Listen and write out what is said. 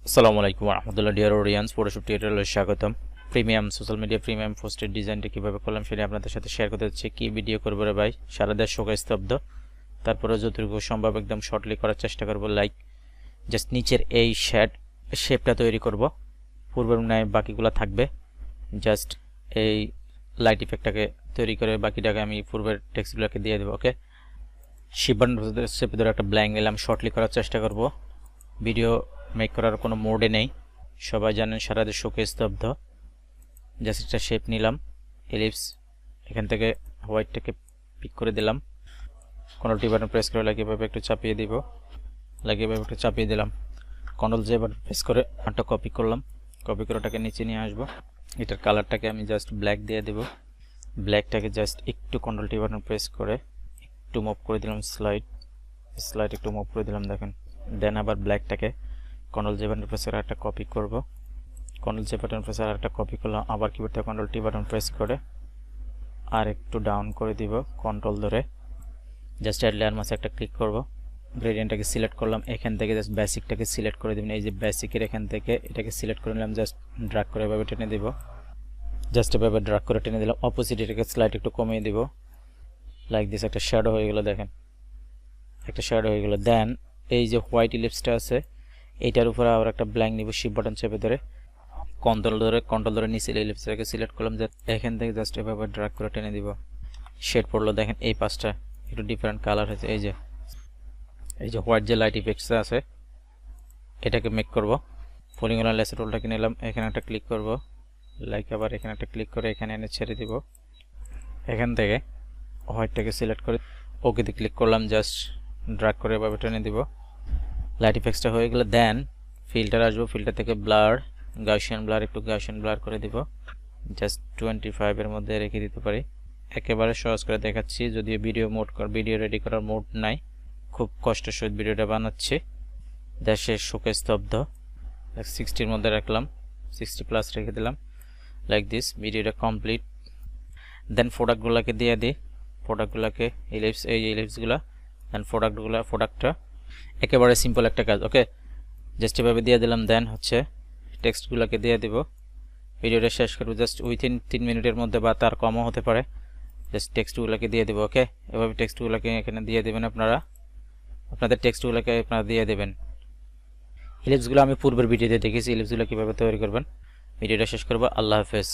আসসালামু আলাইকুম রহমতুল্লাহ dear audience Photoshop টিউটোরিয়ালে স্বাগতম। প্রিমিয়াম সোশ্যাল মিডিয়া প্রিমিয়াম পোস্টের ডিজাইনটা কীভাবে করলাম সেটা আপনাদের সাথে শেয়ার করতে হচ্ছে। কি ভিডিও করবো রে ভাই, সারা দেশ শোকে স্তব্ধ, তারপরে যতটুকু সম্ভব একদম শর্টলি করার চেষ্টা করব। লাইক জাস্ট নিচের এই শেপটা তৈরি করব, পূর্বের ন্যায় বাকিগুলো থাকবে। জাস্ট এই লাইট ইফেক্টটাকে তৈরি করে বাকিটাকে আমি পূর্বের টেক্সটগুলোকে দিয়ে দেবো। ওকে, শিবান শেপে ধরে একটা ব্ল্যাঙ্ক নিলাম, শর্টলি করার চেষ্টা করব। ভিডিও মেক করার কোনো মোডে নেই, সবাই জানেন সারা দেশ শোকে স্তব্ধ। জাস্ট একটা শেপ নিলাম, এলিপস, এখান থেকে হোয়াইটটাকে পিক করে দিলাম, কন্ট্রোল টি বাটন প্রেস করে লাগিয়ে একটু চাপিয়ে দিব, লাগিয়ে একটু চাপিয়ে দিলাম, কন্ট্রোল জে বাটন প্রেস করে আরটা কপি করলাম, কপি করে ওটাকে নিচে নিয়ে আসবো। এটার কালারটাকে আমি জাস্ট ব্ল্যাক দিয়ে দেব, ব্ল্যাকটাকে জাস্ট একটু কন্ট্রোল টি বাটন প্রেস করে একটু মুভ করে দিলাম, স্লাইড একটু মুভ করে দিলাম, দেখেন। দেন আবার ব্ল্যাকটাকে কন্ট্রোল জে বাটন প্রেস করে একটা কপি করব, কন্ট্রোল জে বাটন প্রেস আর একটা কপি করলাম, আবার কিবোর্ড থেকে কন্ট্রোল টি বাটন প্রেস করে আর একটু ডাউন করে দিব কন্ট্রোল ধরে। জাস্ট অ্যাড লেয়ার মাসে একটা ক্লিক করব, গ্রেডিয়েন্টটাকে সিলেক্ট করলাম, এখান থেকে জাস্ট বেসিকটাকে সিলেক্ট করে দেবেন। এই যে বেসিকের এখান থেকে এটাকে সিলেক্ট করে নিলাম, জাস্ট ড্র্যাগ করে এভাবে টেনে দিব, জাস্ট এভাবে ড্র্যাগ করে টেনে দিলাম। অপোজিট এটাকে স্লাইড একটু কমিয়ে দিব, লাইক দিস, একটা শ্যাডো হয়ে গেল, দেখেন একটা শ্যাডো হয়ে গেল। দেন এই যে হোয়াইট ইলিপসটা আছে এইটার উপরে আবার একটা ব্ল্যাঙ্ক নিব, শিফট বাটন চেপে ধরে কন্ট্রোল ধরে নিচে ইলিপসটাকে সিলেক্ট করলাম, যে এখান থেকে জাস্ট এভাবে ড্র্যাগ করে টেনে দিব। শেড পড়লো, দেখেন এই পাশটা একটু ডিফারেন্ট কালার হয়েছে। এই যে হোয়াইট যে লাইট ইফেক্টস আছে এটাকে মেক করব। পলিগন লেসার টুলটাকে নিলাম, এখানে একটা ক্লিক করব, লাইক আবার এখানে একটা ক্লিক করে এখানে এনে ছেড়ে দিব। এখান থেকে হোয়াইটটাকে সিলেক্ট করে ওকেতে ক্লিক করলাম, জাস্ট ড্র্যাগ করে এভাবে টেনে দিব। লাইট ইফেক্টসটা হয়ে গেলে দেন ফিল্টার আসবো, ফিল্টার থেকে ব্লার, গাউসিয়ান ব্লার, একটু গাউসিয়ান ব্লার করে দিব, জাস্ট 25 এর মধ্যে রেখে দিতে পারি। একেবারে সহজ করে দেখাচ্ছি, যদিও ভিডিও রেডি করার মোড নাই, খুব কষ্টের সহিত ভিডিওটা বানাচ্ছি। দেশের শোকে স্তব্ধ, 60 মধ্যে রাখলাম, 60+ রেখে দিলাম, লাইক দিস। ভিডিওটা কমপ্লিট। দেন প্রোডাক্টগুলোকে দিয়ে দিই, প্রোডাক্টগুলোকে এই ইলিপসগুলো, দেন প্রোডাক্টটা একেবারে সিম্পল একটা কাজ। ওকে, জাস্ট এভাবে দিয়ে দিলাম। দেন হচ্ছে টেক্সটগুলোকে দিয়ে দিব, ভিডিওটা শেষ করবো জাস্ট উইথিন 3 মিনিটের মধ্যে বা তার কমও হতে পারে। জাস্ট টেক্সটগুলোকে দিয়ে দেবো। ওকে, এভাবে টেক্সটগুলোকে এখানে দিয়ে দেবেন, আপনাদের টেক্সটগুলোকে আপনারা দিয়ে দেবেন। ইলিপসগুলো আমি পূর্বের ভিডিওতে দেখেছি ইলিপসগুলো কীভাবে তৈরি করবেন। ভিডিওটা শেষ করবো, আল্লাহ হাফেজ।